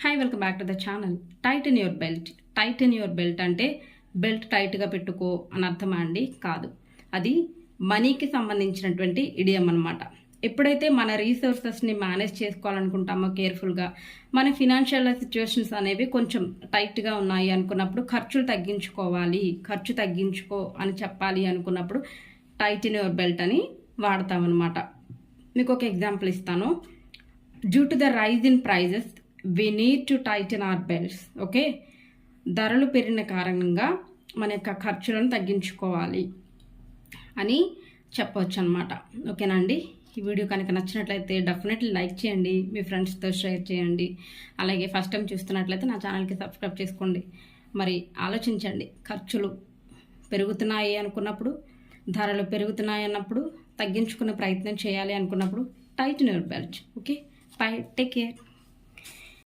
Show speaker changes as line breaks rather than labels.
Hi, welcome back to the channel. Titan your belt. Titan your belt అంటే belt టైట్గా పెట్టుకో అని అర్థమా అండి? కాదు, అది మనీకి సంబంధించినటువంటి ఇడియం అనమాట. ఎప్పుడైతే మన రీసోర్సెస్ని మేనేజ్ చేసుకోవాలనుకుంటామో కేర్ఫుల్గా, మన ఫినాన్షియల్ సిచ్యువేషన్స్ అనేవి కొంచెం టైట్గా ఉన్నాయి అనుకున్నప్పుడు, ఖర్చులు తగ్గించుకోవాలి, ఖర్చు తగ్గించుకో అని చెప్పాలి అనుకున్నప్పుడు టైటన్ యువర్ బెల్ట్ అని వాడతామన్నమాట. మీకు ఒక ఎగ్జాంపుల్ ఇస్తాను. Due to the rise in prices we need to tighten our belts. Okay, ధరలు పెరిగిన కారణంగా మన యొక్క ఖర్చులను తగ్గించుకోవాలి అని చెప్పవచ్చు అనమాట. ఓకేనా అండి? ఈ వీడియో కనుక నచ్చినట్లయితే డెఫినెట్లీ లైక్ చేయండి, మీ ఫ్రెండ్స్తో షేర్ చేయండి. అలాగే ఫస్ట్ టైం చూస్తున్నట్లయితే నా ఛానల్కి సబ్స్క్రైబ్ చేసుకోండి. మరి ఆలోచించండి, ఖర్చులు పెరుగుతున్నాయి అనుకున్నప్పుడు, ధరలు పెరుగుతున్నాయి అన్నప్పుడు తగ్గించుకునే ప్రయత్నం చేయాలి అనుకున్నప్పుడు Titan your belt. Okay, by, take care.